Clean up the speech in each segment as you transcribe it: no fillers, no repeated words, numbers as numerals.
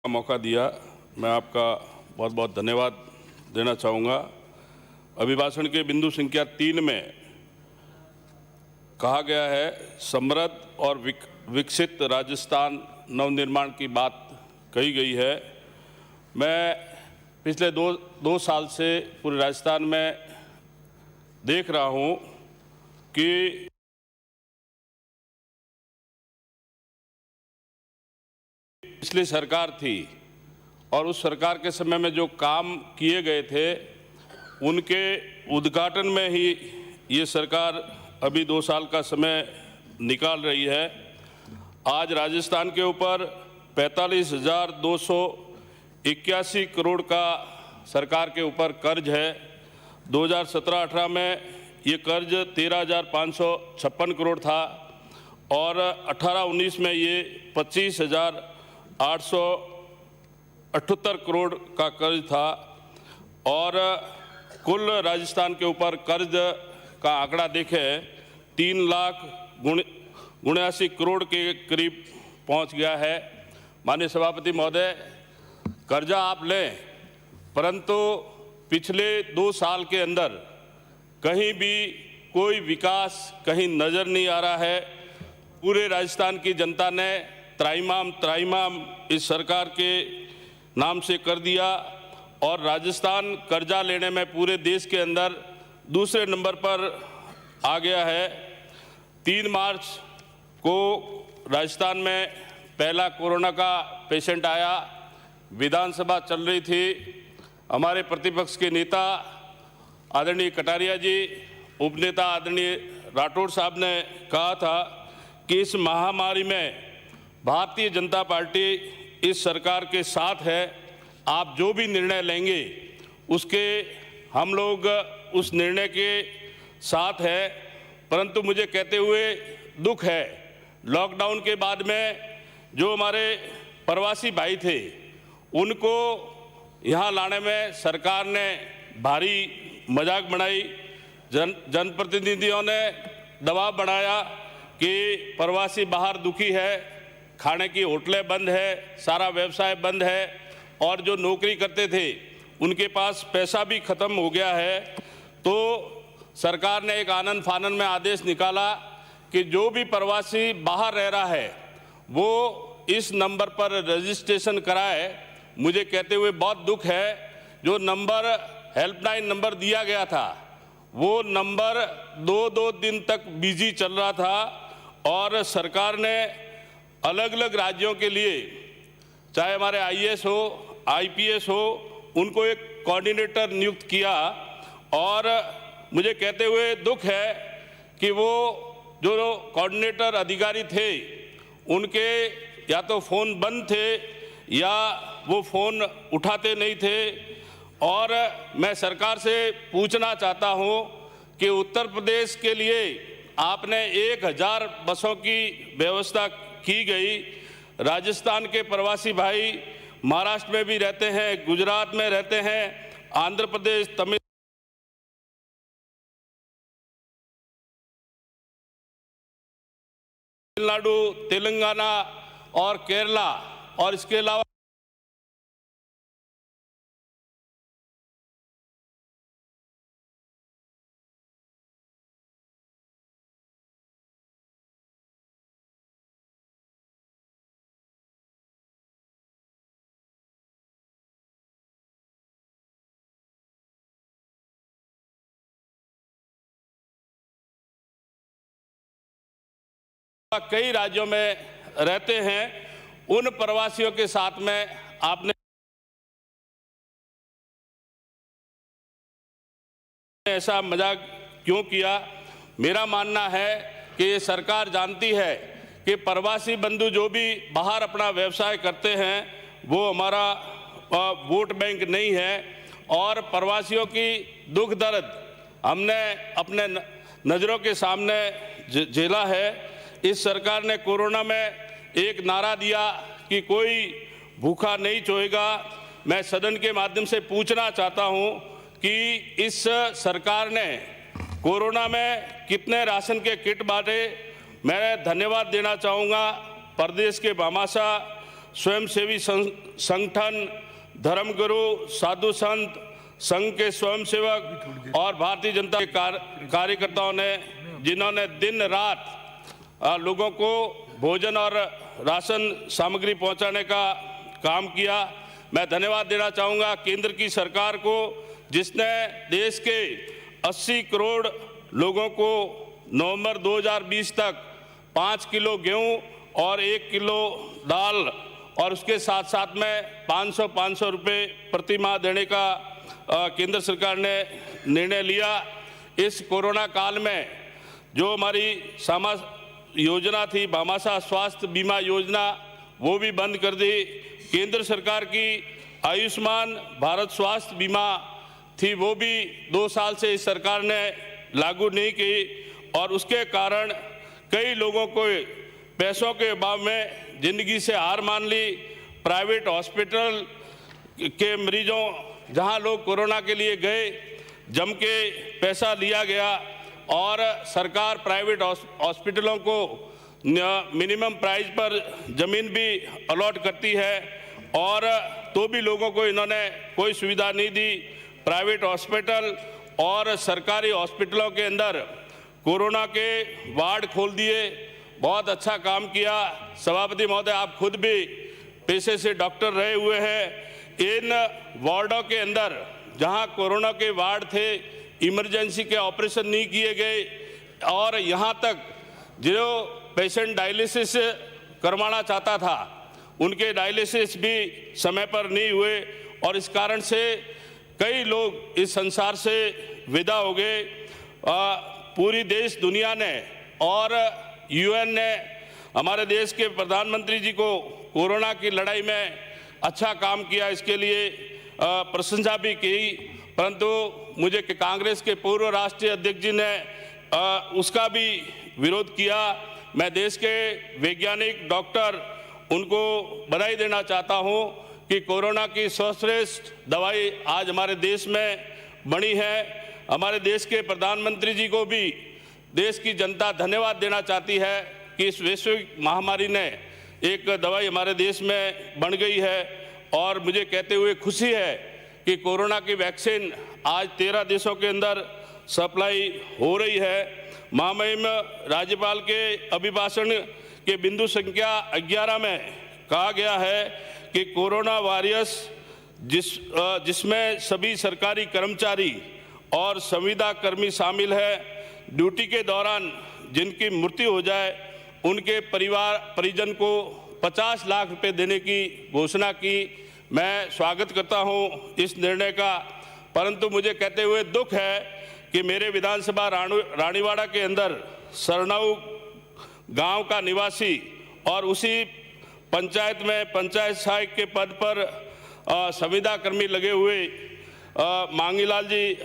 का मौका दिया, मैं आपका बहुत बहुत धन्यवाद देना चाहूँगा। अभिभाषण के बिंदु संख्या 3 में कहा गया है समृद्ध और विकसित राजस्थान नवनिर्माण की बात कही गई है। मैं पिछले दो साल से पूरे राजस्थान में देख रहा हूँ कि पिछली सरकार थी और उस सरकार के समय में जो काम किए गए थे उनके उद्घाटन में ही ये सरकार अभी 2 साल का समय निकाल रही है। आज राजस्थान के ऊपर 45,281 करोड़ का सरकार के ऊपर कर्ज है। 2017-18 में ये कर्ज 13,556 करोड़ था और 18-19 में ये 25,878 करोड़ का कर्ज था और कुल राजस्थान के ऊपर कर्ज का आंकड़ा देखें 3,79,82 करोड़ के करीब पहुंच गया है। माननीय सभापति महोदय, कर्जा आप लें, परंतु पिछले 2 साल के अंदर कहीं भी कोई विकास कहीं नज़र नहीं आ रहा है। पूरे राजस्थान की जनता ने त्राईमाम इस सरकार के नाम से कर दिया और राजस्थान कर्जा लेने में पूरे देश के अंदर दूसरे नंबर पर आ गया है। 3 मार्च को राजस्थान में पहला कोरोना का पेशेंट आया। विधानसभा चल रही थी। हमारे प्रतिपक्ष के नेता आदरणीय कटारिया जी, उपनेता आदरणीय राठौड़ साहब ने कहा था कि इस महामारी में भारतीय जनता पार्टी इस सरकार के साथ है। आप जो भी निर्णय लेंगे उसके हम लोग उस निर्णय के साथ है। परंतु मुझे कहते हुए दुख है, लॉकडाउन के बाद में जो हमारे प्रवासी भाई थे उनको यहाँ लाने में सरकार ने भारी मजाक बनाई। जनप्रतिनिधियों ने दबाव बनाया कि प्रवासी बाहर दुखी है, खाने की होटलें बंद है, सारा व्यवसाय बंद है और जो नौकरी करते थे उनके पास पैसा भी खत्म हो गया है। तो सरकार ने एक आनन फानन में आदेश निकाला कि जो भी प्रवासी बाहर रह रहा है वो इस नंबर पर रजिस्ट्रेशन कराए। मुझे कहते हुए बहुत दुख है, जो नंबर हेल्पलाइन नंबर दिया गया था वो नंबर 2 दिन तक बिजी चल रहा था और सरकार ने अलग अलग राज्यों के लिए, चाहे हमारे आईएएस हो, आईपीएस हो, उनको एक कोऑर्डिनेटर नियुक्त किया और मुझे कहते हुए दुख है कि वो जो कोऑर्डिनेटर अधिकारी थे उनके या तो फ़ोन बंद थे या वो फ़ोन उठाते नहीं थे। और मैं सरकार से पूछना चाहता हूं कि उत्तर प्रदेश के लिए आपने 1000 बसों की व्यवस्था की गई। राजस्थान के प्रवासी भाई महाराष्ट्र में भी रहते हैं, गुजरात में रहते हैं, आंध्र प्रदेश, तमिलनाडु, तेलंगाना और केरला और इसके अलावा कई राज्यों में रहते हैं। उन प्रवासियों के साथ में आपने ऐसा मजाक क्यों किया? मेरा मानना है कि ये सरकार जानती है कि प्रवासी बंधु जो भी बाहर अपना व्यवसाय करते हैं वो हमारा वोट बैंक नहीं है और प्रवासियों की दुख दर्द हमने अपने नज़रों के सामने झेला है। इस सरकार ने कोरोना में एक नारा दिया कि कोई भूखा नहीं सोएगा। मैं सदन के माध्यम से पूछना चाहता हूं कि इस सरकार ने कोरोना में कितने राशन के किट बांटे। मैं धन्यवाद देना चाहूँगा प्रदेश के भामाशाह स्वयंसेवी संगठन, धर्मगुरु, साधु संत, संघ के स्वयंसेवक और भारतीय जनता के कार्यकर्ताओं ने, जिन्होंने दिन रात लोगों को भोजन और राशन सामग्री पहुंचाने का काम किया। मैं धन्यवाद देना चाहूँगा केंद्र की सरकार को, जिसने देश के 80 करोड़ लोगों को नवंबर 2020 तक 5 किलो गेहूं और 1 किलो दाल और उसके साथ साथ में 500 रुपये प्रति माह देने का केंद्र सरकार ने निर्णय लिया। इस कोरोना काल में जो हमारी योजना थी, भामाशाह स्वास्थ्य बीमा योजना, वो भी बंद कर दी। केंद्र सरकार की आयुष्मान भारत स्वास्थ्य बीमा थी, वो भी 2 साल से इस सरकार ने लागू नहीं की और उसके कारण कई लोगों को पैसों के अभाव में जिंदगी से हार मान ली। प्राइवेट हॉस्पिटल के मरीजों, जहां लोग कोरोना के लिए गए, जम के पैसा लिया गया और सरकार प्राइवेट हॉस्पिटलों को मिनिमम प्राइस पर ज़मीन भी अलॉट करती है और तो भी लोगों को इन्होंने कोई सुविधा नहीं दी। प्राइवेट हॉस्पिटल और सरकारी हॉस्पिटलों के अंदर कोरोना के वार्ड खोल दिए, बहुत अच्छा काम किया। सभापति महोदय, आप खुद भी पेशे से डॉक्टर रहे हुए हैं। इन वार्डों के अंदर जहां कोरोना के वार्ड थे, इमरजेंसी के ऑपरेशन नहीं किए गए और यहां तक जो पेशेंट डायलिसिस करवाना चाहता था, उनके डायलिसिस भी समय पर नहीं हुए और इस कारण से कई लोग इस संसार से विदा हो गए। पूरी देश दुनिया ने और यूएन ने हमारे देश के प्रधानमंत्री जी को कोरोना की लड़ाई में अच्छा काम किया, इसके लिए प्रशंसा भी की, परंतु मुझे कांग्रेस के पूर्व राष्ट्रीय अध्यक्ष जी ने उसका भी विरोध किया। मैं देश के वैज्ञानिक, डॉक्टर, उनको बधाई देना चाहता हूं कि कोरोना की सर्वश्रेष्ठ दवाई आज हमारे देश में बनी है। हमारे देश के प्रधानमंत्री जी को भी देश की जनता धन्यवाद देना चाहती है कि इस वैश्विक महामारी ने एक दवाई हमारे देश में बन गई है और मुझे कहते हुए खुशी है कि कोरोना की वैक्सीन आज 13 देशों के अंदर सप्लाई हो रही है। महामहिम राज्यपाल के अभिभाषण के बिंदु संख्या 11 में कहा गया है कि कोरोना वॉरियर्स जिसमें सभी सरकारी कर्मचारी और संविदा कर्मी शामिल है, ड्यूटी के दौरान जिनकी मृत्यु हो जाए उनके परिजन को 50 लाख रुपए देने की घोषणा की। मैं स्वागत करता हूं इस निर्णय का, परंतु मुझे कहते हुए दुख है कि मेरे विधानसभा रानीवाड़ा के अंदर सरनाऊ गांव का निवासी और उसी पंचायत में पंचायत सहायक के पद पर संविदा कर्मी लगे हुए मांगीलाल जी,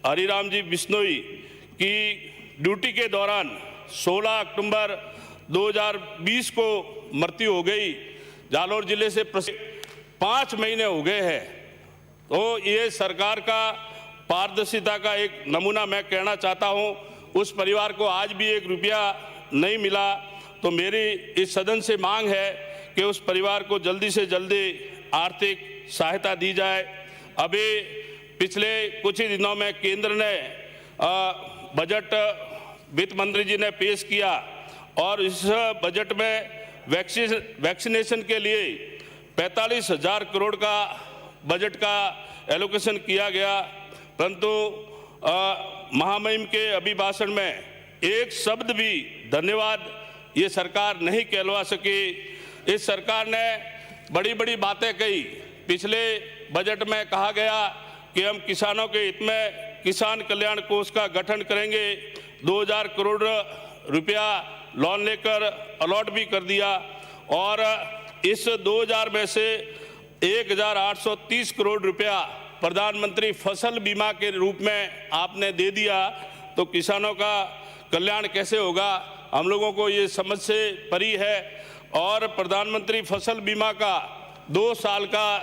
हरिराम जी बिश्नोई की ड्यूटी के दौरान 16 अक्टूबर 2020 को मृत्यु हो गई। जालोर जिले से 5 महीने हो गए हैं। तो ये सरकार का पारदर्शिता का एक नमूना मैं कहना चाहता हूं। उस परिवार को आज भी 1 रुपया नहीं मिला, तो मेरी इस सदन से मांग है कि उस परिवार को जल्दी से जल्दी आर्थिक सहायता दी जाए। अभी पिछले कुछ ही दिनों में केंद्र ने बजट वित्त मंत्री जी ने पेश किया और इस बजट में वैक्सीनेशन के लिए 45,000 करोड़ का बजट का एलोकेशन किया गया, परंतु महामहिम के अभिभाषण में एक शब्द भी धन्यवाद ये सरकार नहीं कहलवा सकी। इस सरकार ने बड़ी बड़ी बातें कही। पिछले बजट में कहा गया कि हम किसानों के हित में किसान कल्याण कोष का गठन करेंगे, 2000 करोड़ रुपया लोन लेकर अलॉट भी कर दिया और इस 2000 में से 1830 करोड़ रुपया प्रधानमंत्री फसल बीमा के रूप में आपने दे दिया, तो किसानों का कल्याण कैसे होगा? हम लोगों को ये समझ से परी है। और प्रधानमंत्री फसल बीमा का 2 साल का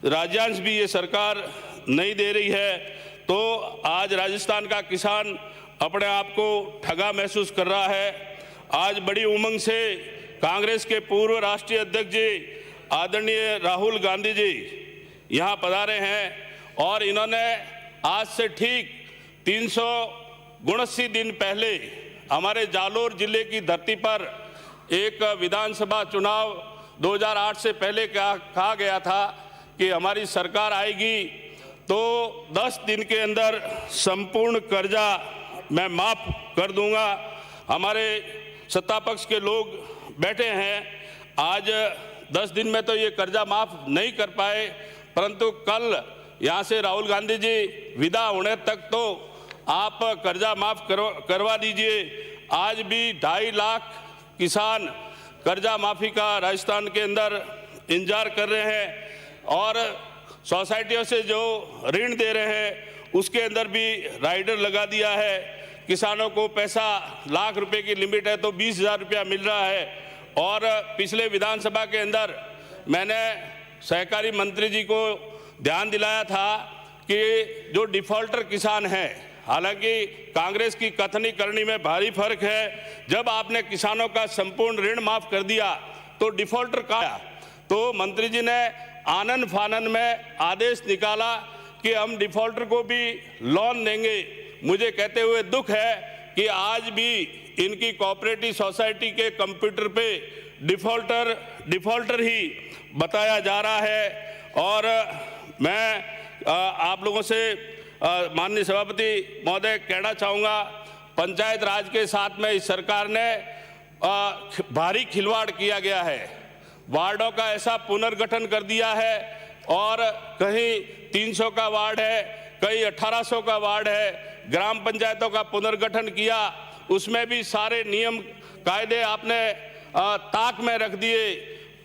राज्यांश भी ये सरकार नहीं दे रही है, तो आज राजस्थान का किसान अपने आप को ठगा महसूस कर रहा है। आज बड़ी उमंग से कांग्रेस के पूर्व राष्ट्रीय अध्यक्ष जी आदरणीय राहुल गांधी जी यहाँ पधारे हैं और इन्होंने आज से ठीक 379 दिन पहले हमारे जालोर जिले की धरती पर एक विधानसभा चुनाव 2008 से पहले कहा गया था कि हमारी सरकार आएगी तो 10 दिन के अंदर संपूर्ण कर्जा मैं माफ़ कर दूंगा। हमारे सत्ता पक्ष के लोग बैठे हैं, आज 10 दिन में तो ये कर्जा माफ़ नहीं कर पाए, परंतु कल यहाँ से राहुल गांधी जी विदा होने तक तो आप कर्जा माफ़ करवा दीजिए। आज भी 2.5 लाख किसान कर्जा माफ़ी का राजस्थान के अंदर इंतजार कर रहे हैं और सोसाइटियों से जो ऋण दे रहे हैं उसके अंदर भी राइडर लगा दिया है। किसानों को पैसा लाख रुपए की लिमिट है तो 20,000 रुपया मिल रहा है। और पिछले विधानसभा के अंदर मैंने सहकारी मंत्री जी को ध्यान दिलाया था कि जो डिफॉल्टर किसान हैं, हालांकि कांग्रेस की कथनी करनी में भारी फर्क है। जब आपने किसानों का संपूर्ण ऋण माफ कर दिया तो डिफॉल्टर कहा, तो मंत्री जी ने आनन फानन में आदेश निकाला कि हम डिफॉल्टर को भी लोन देंगे। मुझे कहते हुए दुख है कि आज भी इनकी कोऑपरेटिव सोसाइटी के कंप्यूटर पे डिफॉल्टर ही बताया जा रहा है। और मैं आप लोगों से माननीय सभापति महोदय कहना चाहूँगा, पंचायत राज के साथ में इस सरकार ने भारी खिलवाड़ किया गया है। वार्डों का ऐसा पुनर्गठन कर दिया है और कहीं 300 का वार्ड है, कहीं 1800 का वार्ड है। ग्राम पंचायतों का पुनर्गठन किया, उसमें भी सारे नियम कायदे आपने ताक में रख दिए।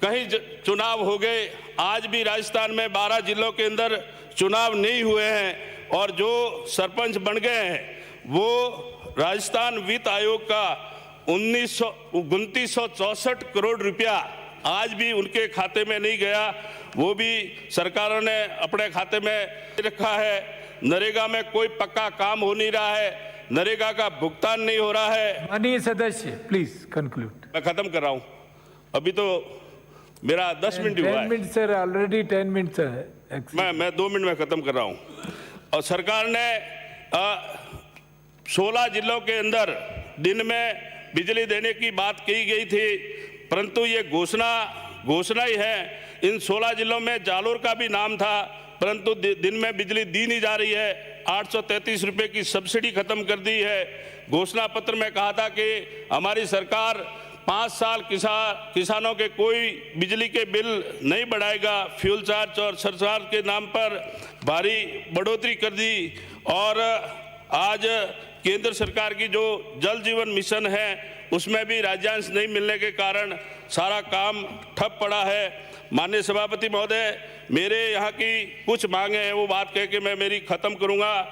कहीं चुनाव हो गए, आज भी राजस्थान में 12 जिलों के अंदर चुनाव नहीं हुए हैं और जो सरपंच बन गए हैं वो राजस्थान वित्त आयोग का 2964 करोड़ रुपया आज भी उनके खाते में नहीं गया, वो भी सरकारों ने अपने खाते में रखा है। नरेगा में कोई पक्का काम हो नहीं रहा है, नरेगा का भुगतान नहीं हो रहा है। माननीय सदस्य प्लीज कंक्लूड। मैं खत्म कर रहा हूँ, अभी तो मेरा 10 मिनट हुआ है। 10 मिनट सर, ऑलरेडी 10 मिनट है। मैं 2 मिनट में खत्म कर रहा हूँ। और सरकार ने 16 जिलों के अंदर दिन में बिजली देने की बात की गई थी, परंतु ये घोषणा ही है। इन 16 जिलों में जालोर का भी नाम था, परंतु दिन में बिजली दी नहीं जा रही है। 833 रुपये की सब्सिडी खत्म कर दी है। घोषणा पत्र में कहा था कि हमारी सरकार 5 साल किसानों के कोई बिजली के बिल नहीं बढ़ाएगा। फ्यूल चार्ज और सरचार्ज के नाम पर भारी बढ़ोतरी कर दी। और आज केंद्र सरकार की जो जल जीवन मिशन है उसमें भी राज्यांश नहीं मिलने के कारण सारा काम ठप पड़ा है। माननीय सभापति महोदय, मेरे यहाँ की कुछ मांगे हैं, वो बात कह के मैं मेरी ख़त्म करूँगा।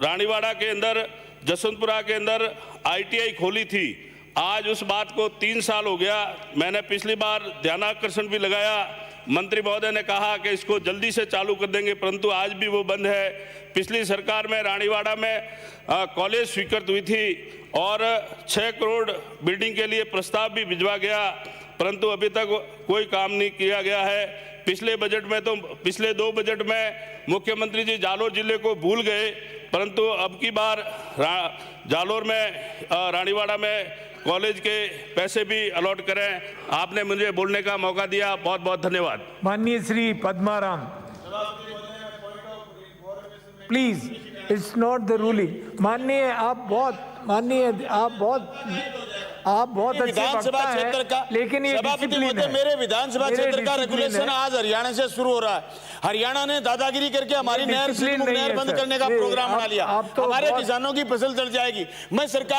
रानीवाड़ा के अंदर, जसवंतपुरा के अंदर ITI खोली थी, आज उस बात को 3 साल हो गया। मैंने पिछली बार ध्यानाकर्षण भी लगाया, मंत्री महोदय ने कहा कि इसको जल्दी से चालू कर देंगे, परंतु आज भी वो बंद है। पिछली सरकार में रानीवाड़ा में कॉलेज स्वीकृत हुई थी और 6 करोड़ बिल्डिंग के लिए प्रस्ताव भी भिजवा गया, परंतु अभी तक कोई काम नहीं किया गया है। पिछले बजट में तो पिछले 2 बजट में मुख्यमंत्री जी जालोर जिले को भूल गए, परंतु अब की बार जालोर में रानीवाड़ा में कॉलेज के पैसे भी अलॉट करें। आपने मुझे बोलने का मौका दिया, बहुत बहुत धन्यवाद। माननीय Shri Padmaram please, it's not the ruling. माननीय आप बहुत अच्छे वक्ता हैं, लेकिन ये डिसिप्लिन है। मेरे विधानसभा क्षेत्र का रेगुलेशन आज हरियाणा से शुरू हो रहा है। हरियाणा ने दादागिरी करके हमारी नहर बंद करने का प्रोग्राम बना लिया। हमारे किसानों की फसल चढ़ जाएगी। मैं सरकार